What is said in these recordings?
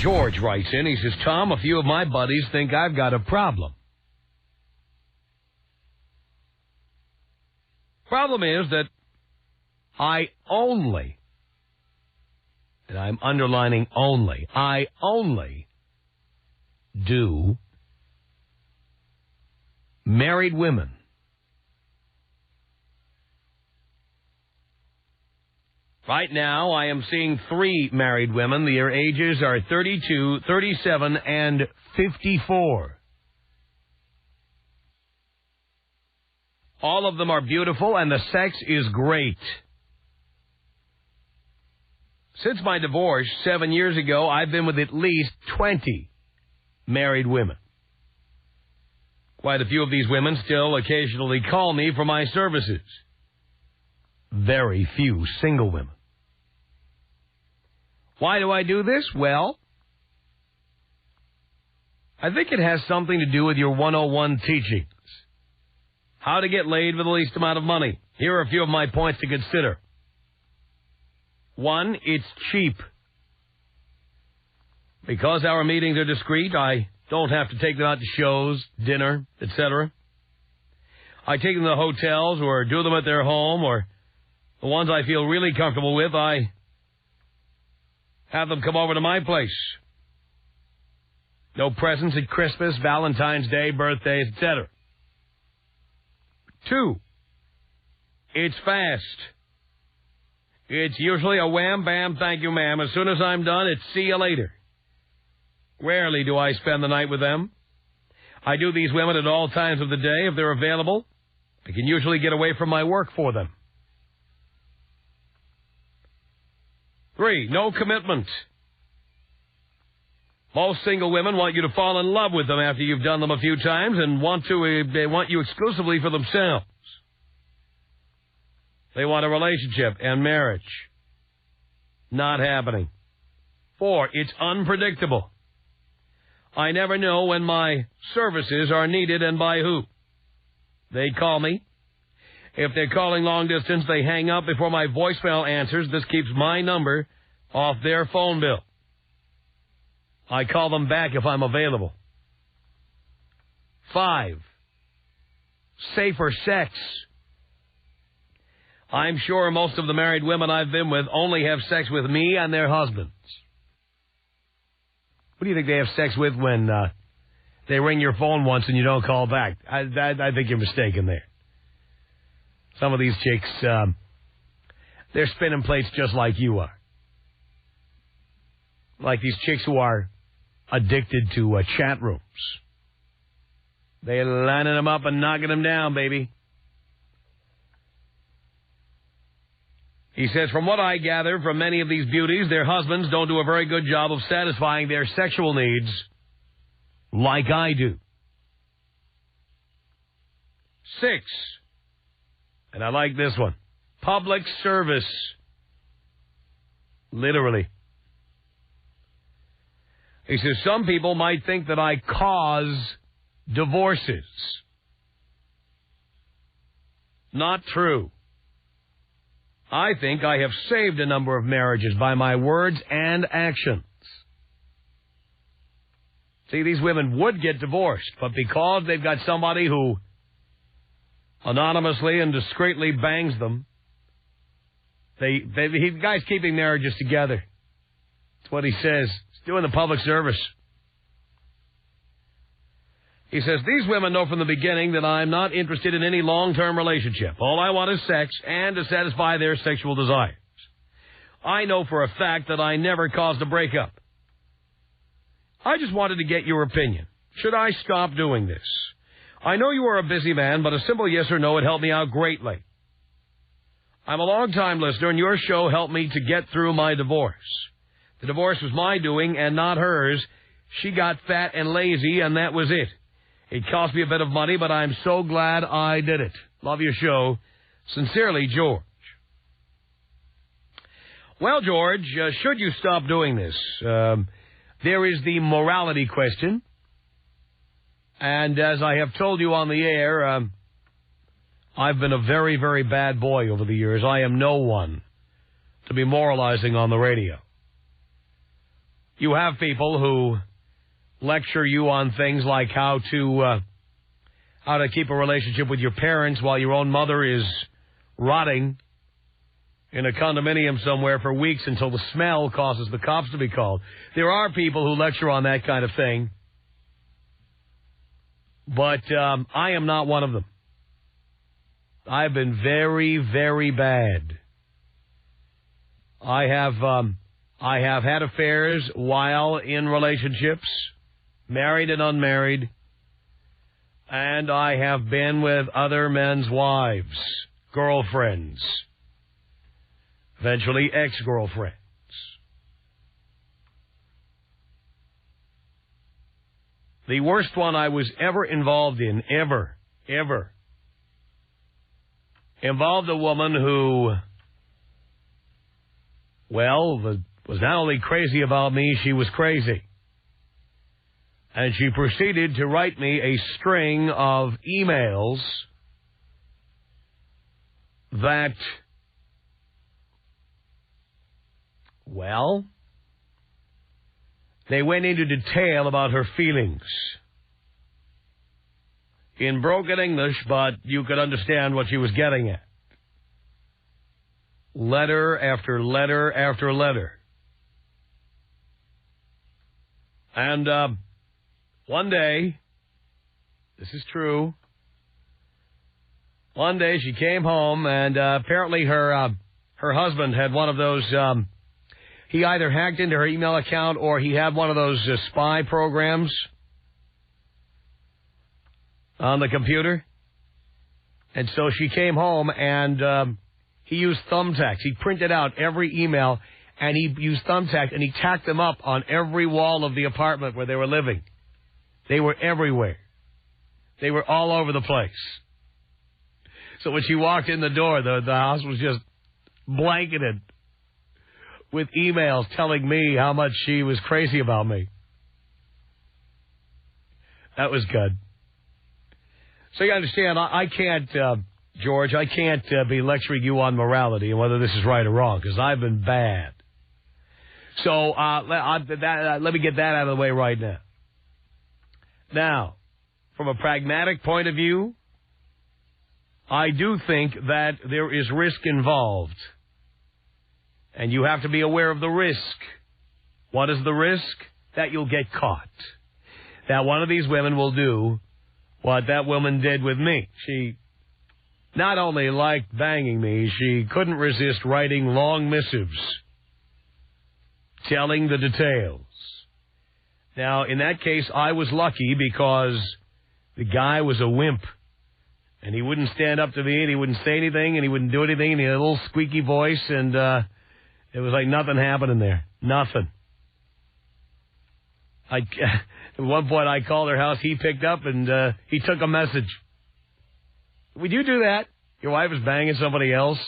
George writes in. He says, Tom, a few of my buddies think I've got a problem. Problem is that I only, and I'm underlining only, I only do married women. Right now, I am seeing 3 married women. Their ages are 32, 37, and 54. All of them are beautiful, and the sex is great. Since my divorce 7 years ago, I've been with at least 20 married women. Quite a few of these women still occasionally call me for my services. Very few single women. Why do I do this? Well, I think it has something to do with your 101 teachings. How to get laid for the least amount of money. Here are a few of my points to consider. 1, it's cheap. Because our meetings are discreet, I don't have to take them out to shows, dinner, etc. I take them to hotels or do them at their home, or the ones I feel really comfortable with, I have them come over to my place. No presents at Christmas, Valentine's Day, birthdays, etc. 2, it's fast. It's usually a wham, bam, thank you, ma'am. As soon as I'm done, it's see you later. Rarely do I spend the night with them. I do these women at all times of the day. If they're available, I can usually get away from my work for them. 3, no commitment. Most single women want you to fall in love with them after you've done them a few times and they want you exclusively for themselves. They want a relationship and marriage. Not happening. 4, it's unpredictable. I never know when my services are needed and by who. They call me. If they're calling long distance, they hang up before my voicemail answers. This keeps my number off their phone bill. I call them back if I'm available. 5, safer sex. I'm sure most of the married women I've been with only have sex with me and their husbands. What do you think they have sex with when they ring your phone once and you don't call back? I think you're mistaken there. Some of these chicks, they're spinning plates just like you are. Like these chicks who are addicted to chat rooms. They're lining them up and knocking them down, baby. He says, from what I gather from many of these beauties, their husbands don't do a very good job of satisfying their sexual needs like I do. 6, and I like this one, public service. Literally. He says, some people might think that I cause divorces. Not true. I think I have saved a number of marriages by my words and actions. See, these women would get divorced, but because they've got somebody who anonymously and discreetly bangs them, the guy's keeping marriages together. That's what he says. He's doing the public service. He says, these women know from the beginning that I'm not interested in any long-term relationship. All I want is sex and to satisfy their sexual desires. I know for a fact that I never caused a breakup. I just wanted to get your opinion. Should I stop doing this? I know you are a busy man, but a simple yes or no would help me out greatly. I'm a long-time listener, and your show helped me to get through my divorce. The divorce was my doing and not hers. She got fat and lazy, and that was it. It cost me a bit of money, but I'm so glad I did it. Love your show. Sincerely, George. Well, George, should you stop doing this? There is the morality question. And as I have told you on the air, I've been a very, very bad boy over the years. I am no one to be moralizing on the radio. You have people who lecture you on things like how to keep a relationship with your parents while your own mother is rotting in a condominium somewhere for weeks until the smell causes the cops to be called. There are people who lecture on that kind of thing, but I am not one of them. I've been very, very bad. I have had affairs while in relationships, married and unmarried, and I have been with other men's wives, girlfriends, eventually ex-girlfriends. The worst one I was ever involved in, ever, involved a woman who, well, was not only crazy about me, she was crazy. And she proceeded to write me a string of emails that, well, they went into detail about her feelings. In broken English, but you could understand what she was getting at. Letter after letter after letter. And one day, this is true, one day she came home and apparently her husband had one of those, he either hacked into her email account or he had one of those spy programs on the computer. And so she came home and he used thumbtacks. He printed out every email and he used thumbtacks and he tacked them up on every wall of the apartment where they were living. They were everywhere. They were all over the place. So when she walked in the door, the house was just blanketed with emails telling me how much she was crazy about me. That was good. So you understand, I can't, George, I can't be lecturing you on morality and whether this is right or wrong, because I've been bad. So let me get that out of the way right now. Now, from a pragmatic point of view, I do think that there is risk involved. And you have to be aware of the risk. What is the risk? That you'll get caught. That one of these women will do what that woman did with me. She not only liked banging me, she couldn't resist writing long missives telling the details. Now, in that case, I was lucky because the guy was a wimp. And he wouldn't stand up to me, and he wouldn't say anything, and he wouldn't do anything, and he had a little squeaky voice, and it was like nothing happening there. Nothing. At one point, I called her house. He picked up, and he took a message. Would you do that? Your wife is banging somebody else?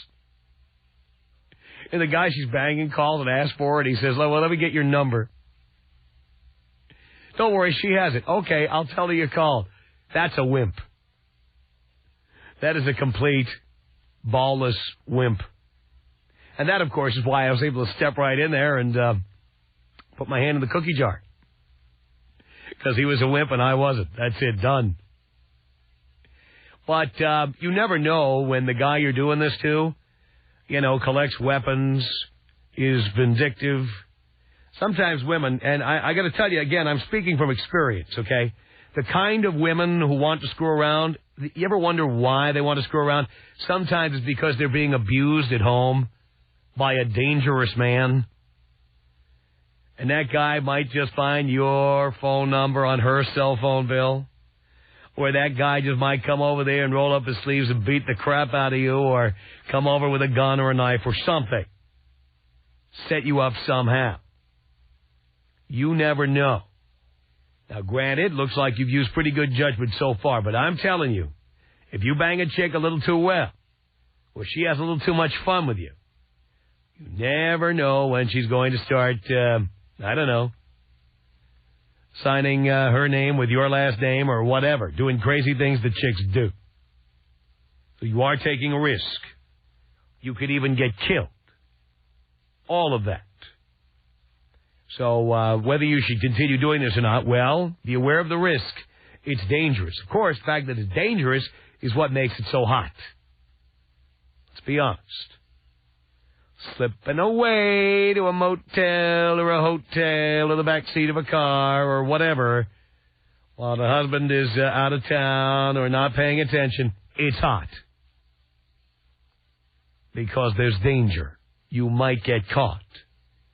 And the guy she's banging calls and asks for it. He says, well, let me get your number. Don't worry, she has it. Okay, I'll tell her you called. That's a wimp. That is a complete ballless wimp. And that, of course, is why I was able to step right in there and put my hand in the cookie jar. Because he was a wimp and I wasn't. That's it, done. But you never know when the guy you're doing this to, collects weapons, is vindictive. Sometimes women, and I got to tell you again, I'm speaking from experience, okay? The kind of women who want to screw around, you ever wonder why they want to screw around? Sometimes it's because they're being abused at home by a dangerous man. And that guy might just find your phone number on her cell phone bill. Or that guy just might come over there and roll up his sleeves and beat the crap out of you, or come over with a gun or a knife or something. Set you up somehow. You never know. Now, granted, looks like you've used pretty good judgment so far, but I'm telling you, if you bang a chick a little too well, or she has a little too much fun with you, you never know when she's going to start, signing her name with your last name or whatever, doing crazy things that chicks do. So you are taking a risk. You could even get killed. All of that. So whether you should continue doing this or not, well, be aware of the risk. It's dangerous. Of course, the fact that it's dangerous is what makes it so hot. Let's be honest. Slipping away to a motel or a hotel or the back seat of a car or whatever while the husband is out of town or not paying attention, it's hot. Because there's danger. You might get caught.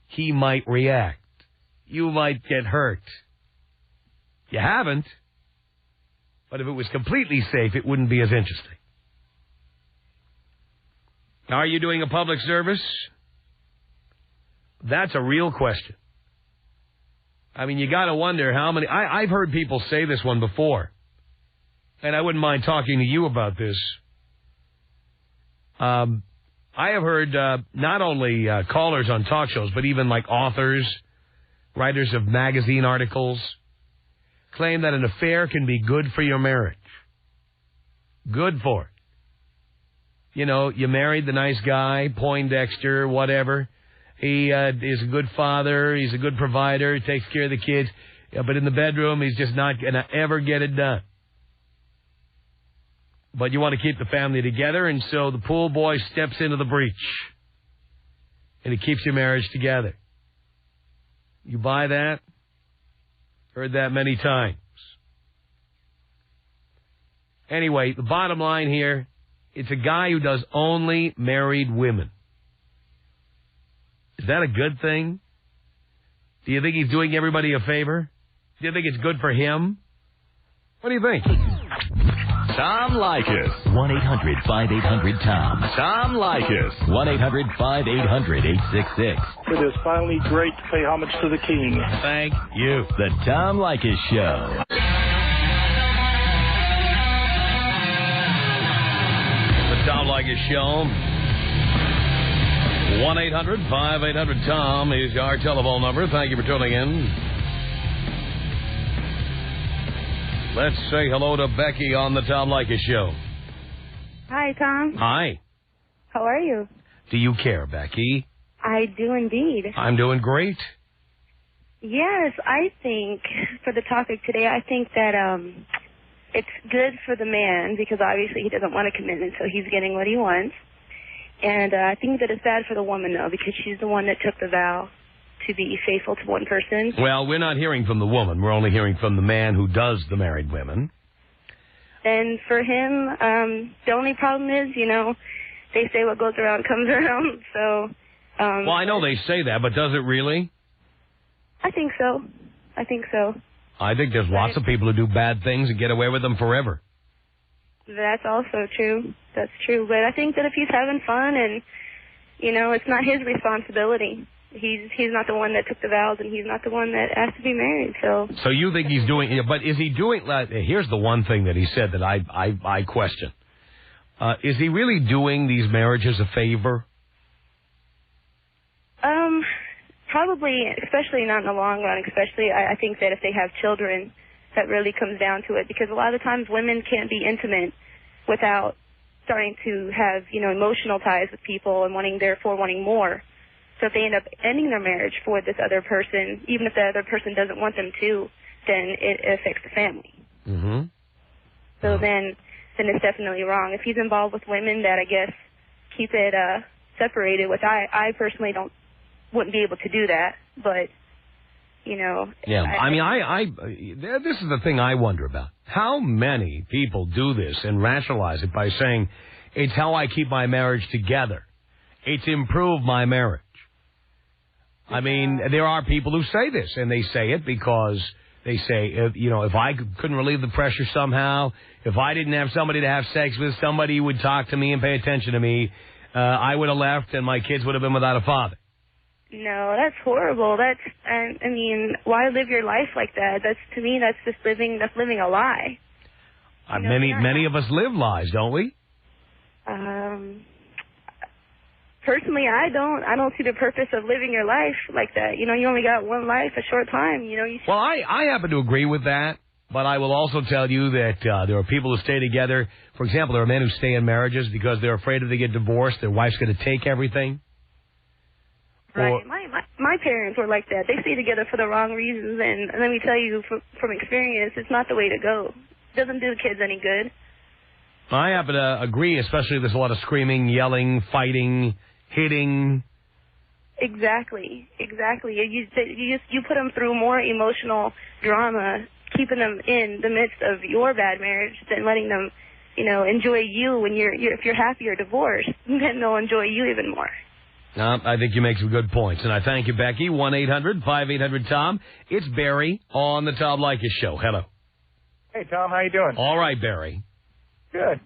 He might react. You might get hurt. You haven't. But if it was completely safe, it wouldn't be as interesting. Are you doing a public service? That's a real question. I mean, you got to wonder how many... I've heard people say this one before. And I wouldn't mind talking to you about this. I have heard not only callers on talk shows, but even like authors, writers of magazine articles, claim that an affair can be good for your marriage. Good for it. You know, you married the nice guy, Poindexter, whatever. He is a good father. He's a good provider. He takes care of the kids. Yeah, but in the bedroom, he's just not going to ever get it done. But you want to keep the family together, and so the pool boy steps into the breach. And it keeps your marriage together. You buy that? Heard that many times. Anyway, the bottom line here, it's a guy who does only married women. Is that a good thing? Do you think he's doing everybody a favor? Do you think it's good for him? What do you think? Tom Leykis. 1-800-5800-TOM. Tom Leykis. 1-800-5800-866. It is finally great to pay homage to the king. Thank you. The Tom Leykis Show. The Tom Leykis Show. 1-800-5800-TOM is our telephone number. Thank you for tuning in. Let's say hello to Becky on the Tom Leykis Show. Hi, Tom. Hi. How are you? Do you care, Becky? I do indeed. I'm doing great. Yes, I think, for the topic today, I think that it's good for the man because obviously he doesn't want a commitment, so he's getting what he wants. And I think that it's bad for the woman, though, because she's the one that took the vow to be faithful to one person. Well, we're not hearing from the woman. We're only hearing from the man who does the married women. And for him, the only problem is, you know, they say what goes around comes around. So. Well, I know they say that, but does it really? I think so. I think so. I think there's lots of people who do bad things and get away with them forever. That's also true. That's true. But I think that if he's having fun and, you know, it's not his responsibility. He's not the one that took the vows, and he's not the one that asked to be married. So you think he's doing? But is he doing? Here's the one thing that he said that I question: is he really doing these marriages a favor? Probably, especially not in the long run. Especially, I think that if they have children, that really comes down to it. Because a lot of times women can't be intimate without starting to have, you know, emotional ties with people and therefore wanting more. So if they end up ending their marriage for this other person, even if the other person doesn't want them to, then it affects the family. Mm-hmm. So then it's definitely wrong. If he's involved with women that, I guess, keep it separated, which I personally wouldn't be able to do that, but, you know. Yeah, this is the thing I wonder about. How many people do this and rationalize it by saying, it's how I keep my marriage together. It's improved my marriage. I mean, there are people who say this, and they say it because they say, you know, if I couldn't relieve the pressure somehow, if I didn't have somebody to have sex with, somebody who would talk to me and pay attention to me, I would have left and my kids would have been without a father. No, that's horrible. I mean, why live your life like that? To me, that's just living a lie. You know, many of us live lies, don't we? Personally, I don't see the purpose of living your life like that. You know, you only got one life, a short time. You know, Well, I happen to agree with that, but I will also tell you that there are people who stay together. For example, there are men who stay in marriages because they're afraid if they get divorced, their wife's going to take everything. Right. My parents were like that. They stay together for the wrong reasons, and let me tell you from experience, it's not the way to go. It doesn't do the kids any good. I happen to agree, especially there's a lot of screaming, yelling, fighting, hitting. Exactly. You put them through more emotional drama, keeping them in the midst of your bad marriage than letting them, enjoy you when if you're happy or divorced. Then they'll enjoy you even more. I think you make some good points, and I thank you, Becky. 1-800-5800-TOM. It's Barry on the Tom Leykis Show. Hello. Hey, Tom, how you doing? All right, Barry. Good.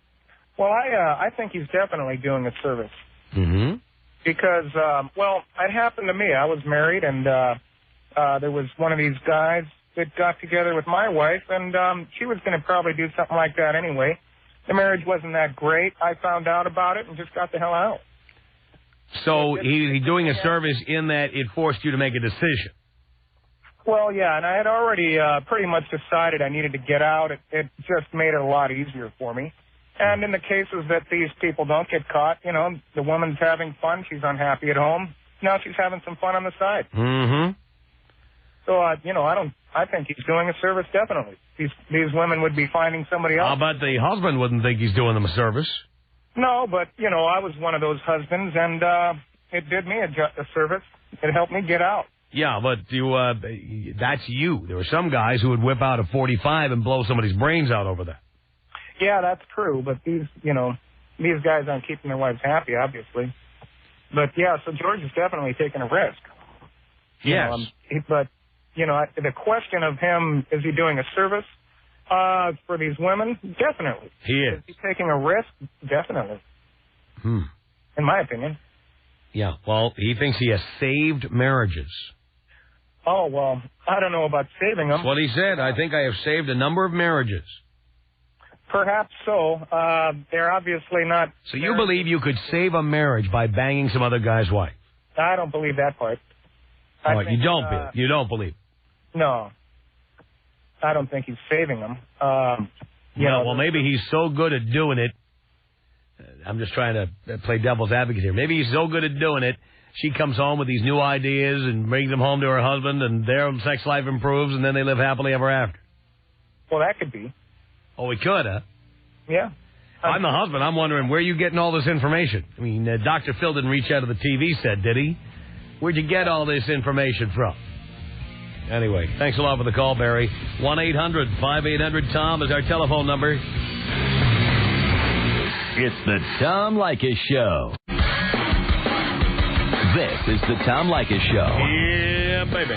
Well, I think he's definitely doing a service. Mm-hmm. Because, it happened to me. I was married, and there was one of these guys that got together with my wife, and she was going to probably do something like that anyway. The marriage wasn't that great. I found out about it and just got the hell out. So he's doing a service in that it forced you to make a decision. Well, yeah, and I had already pretty much decided I needed to get out. It just made it a lot easier for me. And in the cases that these people don't get caught, the woman's having fun. She's unhappy at home. Now she's having some fun on the side. Mm-hmm. So, I think he's doing a service, definitely. These women would be finding somebody else. I'll bet the husband wouldn't think he's doing them a service. No, but, I was one of those husbands, and it did me a service. It helped me get out. Yeah, but that's you. There were some guys who would whip out a .45 and blow somebody's brains out over that. Yeah, that's true, but these guys aren't keeping their wives happy, obviously. But, yeah, so George is definitely taking a risk. Yes. But, the question of him, is he doing a service for these women? Definitely. He is. Is he taking a risk? Definitely. In my opinion. Yeah, well, he thinks he has saved marriages. Oh, well, I don't know about saving them. That's what he said. I think I have saved a number of marriages. Perhaps so. They're obviously not... So you believe you could save a marriage by banging some other guy's wife? I don't believe that part. You don't believe? No. I don't think he's saving them. Well, maybe he's so good at doing it. I'm just trying to play devil's advocate here. Maybe he's so good at doing it, she comes home with these new ideas and brings them home to her husband, and their sex life improves, and then they live happily ever after. Well, that could be. Oh, we could, huh? Yeah. I'm the husband. I'm wondering, where are you getting all this information? I mean, Dr. Phil didn't reach out to the TV set, did he? Where'd you get all this information from? Anyway, thanks a lot for the call, Barry. 1-800-5800-TOM is our telephone number. It's the Tom Leykis Show. This is the Tom Leykis Show. Yeah, baby.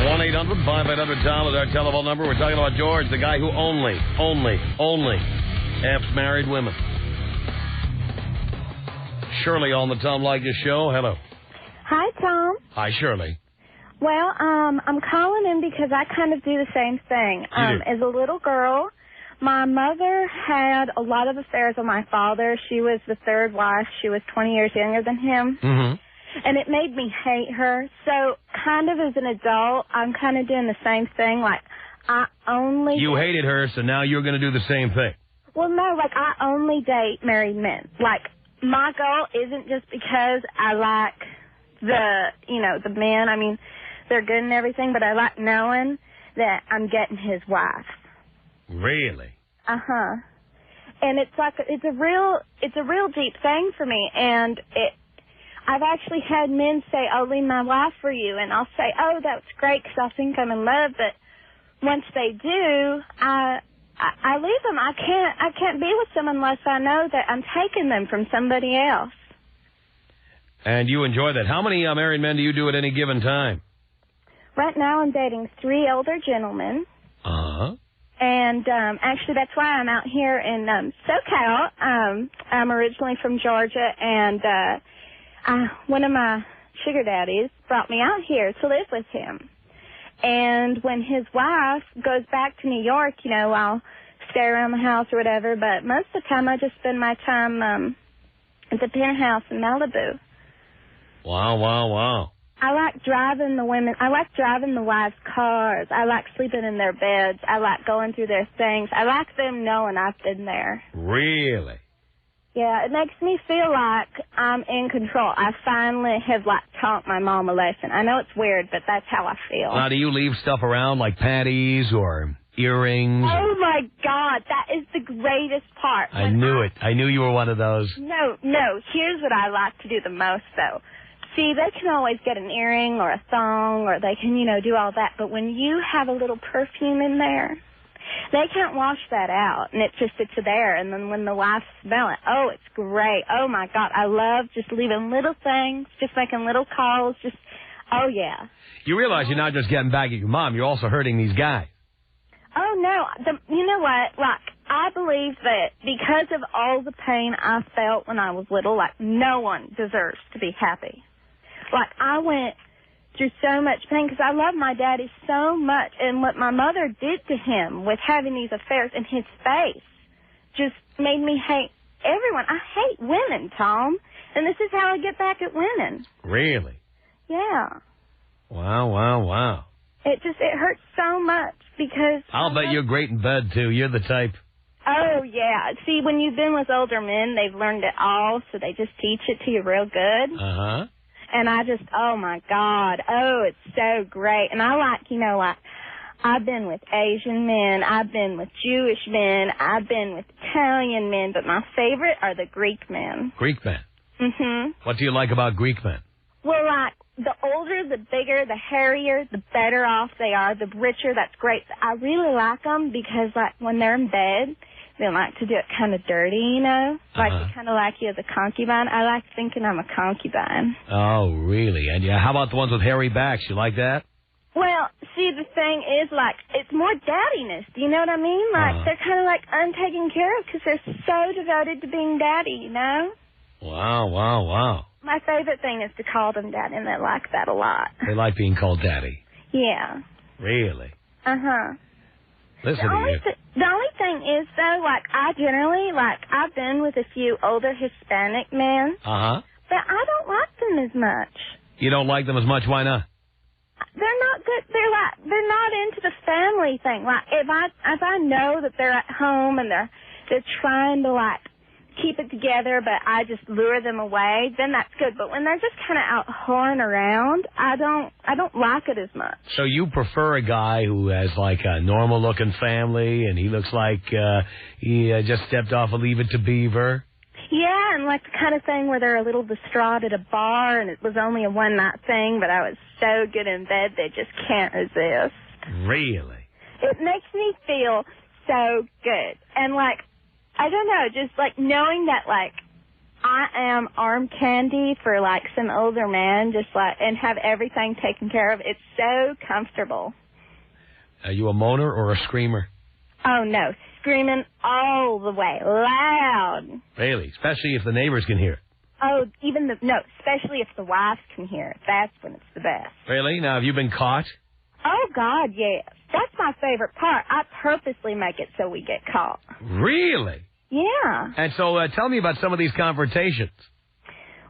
1-800-5800-TOM is our telephone number. We're talking about George, the guy who only F's married women. Shirley on the Tom Leykis Show. Hello. Hi, Tom. Hi, Shirley. Well, I'm calling in because I kind of do the same thing. As a little girl, my mother had a lot of affairs with my father. She was the third wife. She was 20 years younger than him. Mm-hmm. And it made me hate her. So kind of as an adult, I'm kind of doing the same thing. Like, You hated her, so now you're going to do the same thing. Well, no, like, I only date married men. Like, my goal isn't just because I like the men. I mean, they're good and everything, but I like knowing that I'm getting his wife. Really? Uh-huh. And it's like, it's a real deep thing for me. And I've actually had men say, I'll leave my wife for you. And I'll say, oh, that's great because I think I'm in love. But once they do, I leave them. I can't be with them unless I know that I'm taking them from somebody else. And you enjoy that. How many married men do you do at any given time? Right now I'm dating 3 older gentlemen. Uh-huh. And actually that's why I'm out here in SoCal. I'm originally from Georgia, and one of my sugar daddies brought me out here to live with him. And when his wife goes back to New York, I'll stay around the house or whatever, but most of the time I just spend my time at the penthouse in Malibu. Wow. I like driving the women. I like driving the wives' cars. I like sleeping in their beds. I like going through their things. I like them knowing I've been there. Really? Yeah, it makes me feel like I'm in control. I finally have, like, taught my mom a lesson. I know it's weird, but that's how I feel. Now, do you leave stuff around like panties or earrings? Oh, my God, that is the greatest part. I knew it. I knew you were one of those. No. Here's what I like to do the most, though. See, they can always get an earring or a thong, or they can, do all that. But when you have a little perfume in there, they can't wash that out, and it just sits there. And then when the wife smell it, oh, it's great. Oh, my God, I love just leaving little things, just making little calls, oh, yeah. You realize you're not just getting back at your mom, you're also hurting these guys. Oh, no. You know what? Like, I believe that because of all the pain I felt when I was little, like, no one deserves to be happy. Like, I went through so much pain because I love my daddy so much. And what my mother did to him with having these affairs in his face just made me hate everyone. I hate women, Tom. And this is how I get back at women. Really? Yeah. Wow. It hurts so much because... I'll bet you're great in bed, too. You're the type. Oh, yeah. See, when you've been with older men, they've learned it all, so they just teach it to you real good. Uh-huh. And I just, oh, my God. Oh, it's so great. And I like, I've been with Asian men. I've been with Jewish men. I've been with Italian men. But my favorite are the Greek men. Greek men? Mm-hmm. What do you like about Greek men? Well, like, the older, the bigger, the hairier, the better off they are, the richer. That's great. I really like them because, like, when they're in bed, they like to do it kind of dirty, Like, they kind of like you as a concubine. I like thinking I'm a concubine. Oh, really? And how about the ones with hairy backs? You like that? Well, see, the thing is, like, it's more daddiness. Do you know what I mean? Like, they're kind of, like, untaken care of because they're so devoted to being daddy, Wow. My favorite thing is to call them daddy, and they like that a lot. They like being called daddy? Yeah. Really? Uh-huh. Listen to you. The only thing is, though, like, I've been with a few older Hispanic men. Uh-huh. But I don't like them as much. You don't like them as much? Why not? They're not good. They're not into the family thing. Like, if I know that they're at home and they're trying to, like, keep it together, but I just lure them away, then that's good. But when they're just kind of out whoring around, I don't like it as much. So you prefer a guy who has like a normal-looking family, and he looks like he just stepped off a Leave It to Beaver? Yeah, and like the kind of thing where they're a little distraught at a bar, and it was only a one-night thing, but I was so good in bed they just can't resist. Really? It makes me feel so good. And like, I don't know, just, like, knowing that, like, I am arm candy for, like, some older man, just, like, and have everything taken care of. It's so comfortable. Are you a moaner or a screamer? Oh, no, screaming all the way, loud. Really? Especially if the neighbors can hear it? Oh, especially if the wives can hear it. That's when it's the best. Really? Now, have you been caught? Oh, God, yes. That's my favorite part. I purposely make it so we get caught. Really? Yeah. And so tell me about some of these confrontations.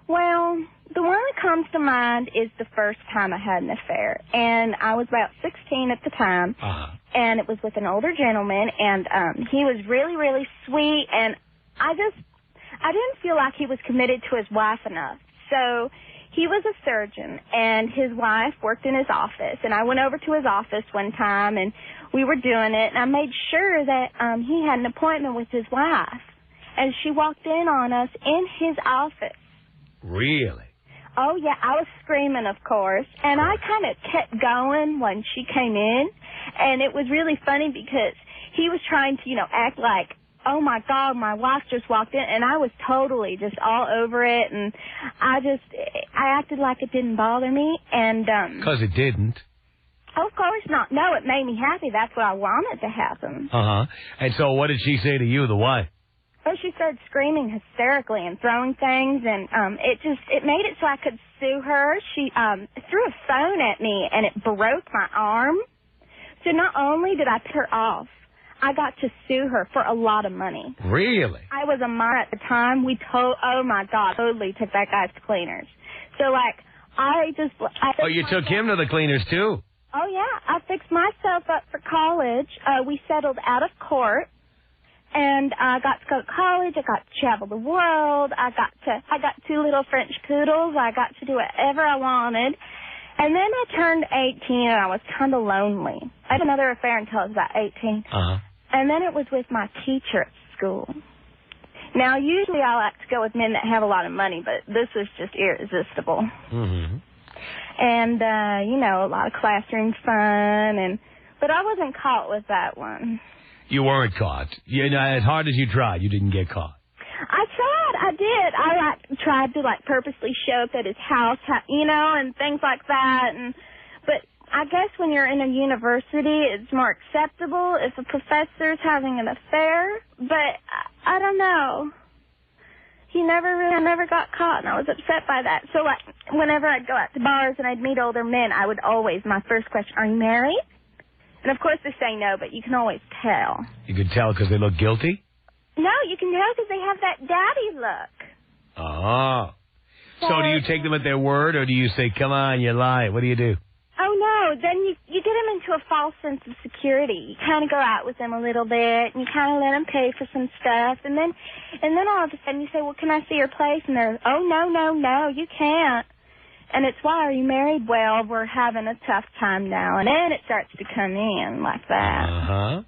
Well, the one that comes to mind is the first time I had an affair. And I was about 16 at the time. Uh-huh. And it was with an older gentleman. And he was really, really sweet. And I didn't feel like he was committed to his wife enough. So he was a surgeon, and his wife worked in his office. And I went over to his office one time, and we were doing it. And I made sure that he had an appointment with his wife. And she walked in on us in his office. Really? Oh, yeah. I was screaming, of course. And I kind of kept going when she came in. And it was really funny because he was trying to, act like, oh, my God, my wife just walked in, and I was totally just all over it, and I acted like it didn't bother me, and... Because it didn't. Of course not. No, it made me happy. That's what I wanted to happen. Uh-huh. And so what did she say to you, the wife? Oh, she started screaming hysterically and throwing things, and it made it so I could sue her. She threw a phone at me, and it broke my arm. So not only did I piss her off, I got to sue her for a lot of money. Really? I was a minor at the time. Oh, my God, totally took that guy to cleaners. So, like, Oh, you took him to the cleaners, too? Oh, yeah. I fixed myself up for college. We settled out of court. And I got to go to college. I got to travel the world. I got 2 little French poodles. I got to do whatever I wanted. And then I turned 18, and I was kind of lonely. I had another affair until I was about 18. Uh-huh. And then it was with my teacher at school. Now, usually I like to go with men that have a lot of money, but this was just irresistible. Mm-hmm. And, a lot of classroom fun, but I wasn't caught with that one. You weren't caught. As hard as you tried, you didn't get caught. I tried. I did. I tried to purposely show up at his house, and things like that. But I guess when you're in a university, it's more acceptable if a professor's having an affair. But I don't know. I never got caught, and I was upset by that. So whenever I'd go out to bars and I'd meet older men, I would always, my first question, are you married? And of course they say no, but you can always tell. You can tell because they look guilty? No, you can tell because they have that daddy look. Oh. So do you take them at their word, or do you say, come on, you lie? What do you do? Oh, no. Then you get them into a false sense of security. You kind of go out with them a little bit, and you kind of let them pay for some stuff. And then all of a sudden you say, well, can I see your place? And they're, oh, no, you can't. And it's, why are you married? Well, we're having a tough time now. And then it starts to come in like that. Uh-huh.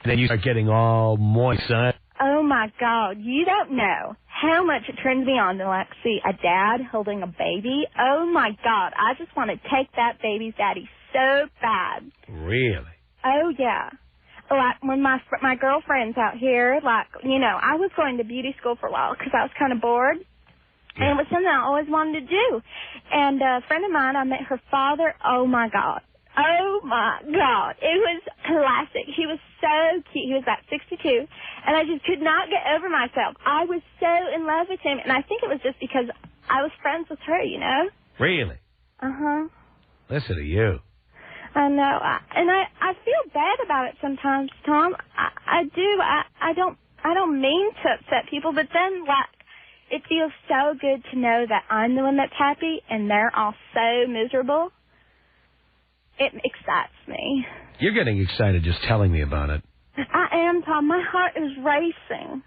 Then you start getting all moist, son. Oh, my God. You don't know how much it turns me on to, see a dad holding a baby. Oh, my God. I just want to take that baby's daddy so bad. Really? Oh, yeah. When my girlfriends out here, I was going to beauty school for a while because I was kind of bored. Yeah. And it was something I always wanted to do. And a friend of mine, I met her father. Oh, my God. Oh, my God. It was classic. He was so cute. He was about 62. And I just could not get over myself. I was so in love with him. And I think it was just because I was friends with her, Really? Uh-huh. Listen to you. I know. I feel bad about it sometimes, Tom. I do. I don't mean to upset people, but then, it feels so good to know that I'm the one that's happy and they're all so miserable. It excites me. You're getting excited just telling me about it. I am, Tom. My heart is racing.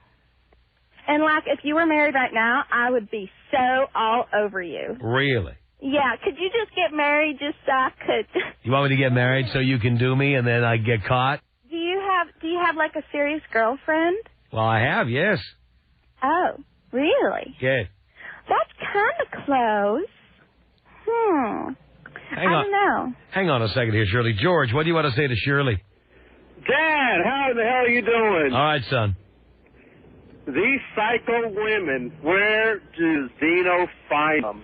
And, if you were married right now, I would be so all over you. Really? Yeah. Could you just get married just so I could? You want me to get married so you can do me and then I get caught? Do you have a serious girlfriend? Well, I have, yes. Oh, really? Yeah. That's kind of close. I don't know. Hang on a second here, Shirley. George, what do you want to say to Shirley? Dad, how the hell are you doing? All right, son. These psycho women, where does Dino find them?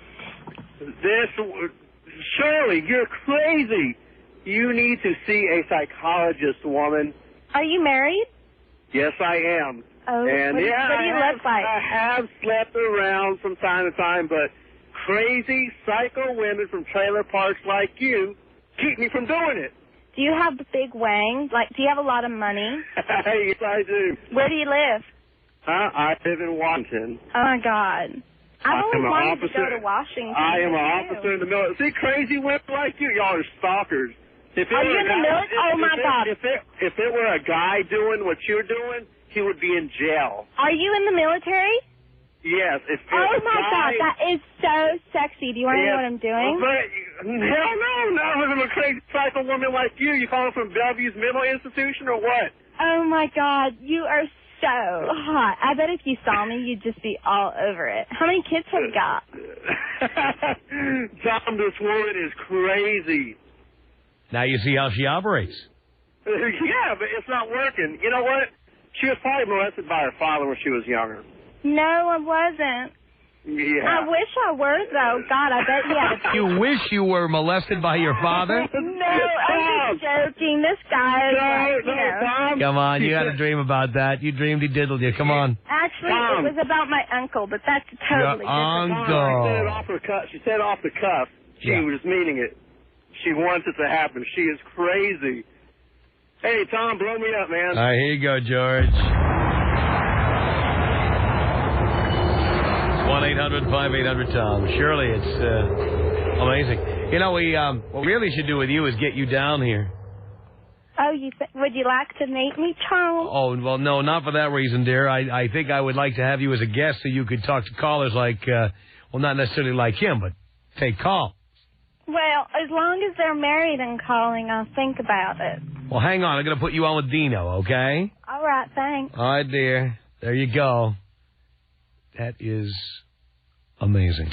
Shirley, you're crazy. You need to see a psychologist, woman. Are you married? Yes, I am. Oh, and what do you look like? I have slept around from time to time, but crazy psycho women from trailer parks like you keep me from doing it. Do you have the big wang? Do you have a lot of money? Yes, I do. Where do you live? I live in Washington. Oh, my God. I've always wanted to go to Washington. I am an officer in the military. See, crazy women like you, y'all are stalkers. Are you in the military? Oh, my God. If it were a guy doing what you're doing, he would be in jail. Are you in the military? Yes. Oh, my God. That is so sexy. Do you want to know what I'm doing? Hell no. I'm a crazy psycho woman like you. You calling from Bellevue's mental institution or what? Oh, my God. You are so hot. I bet if you saw me, you'd just be all over it. How many kids have you got? Tom, this woman is crazy. Now you see how she operates. Yeah, but it's not working. You know what? She was probably molested by her father when she was younger. No, I wasn't. Yeah. I wish I were, though. God, I bet he had a... You wish you were molested by your father? No, I'm just joking. This guy is Tom. Come on, you had a dream about that. You dreamed he diddled you. Come on. Actually, it was about my uncle, but that's totally different. Uncle. She said off the cuff. She was meaning it. She wants it to happen. She is crazy. Hey, Tom, blow me up, man. All right, here you go, George. 1-800-5800-TOM. Shirley, it's amazing. You know, what we really should do with you is get you down here. Oh, would you like to meet me, Tom? Oh, well, no, not for that reason, dear. I think I would like to have you as a guest so you could talk to callers like, well, not necessarily like him, but take calls. Well, as long as they're married and calling, I'll think about it. Well, hang on. I'm going to put you on with Dino, okay? All right, thanks. All right, dear. There you go. That is amazing.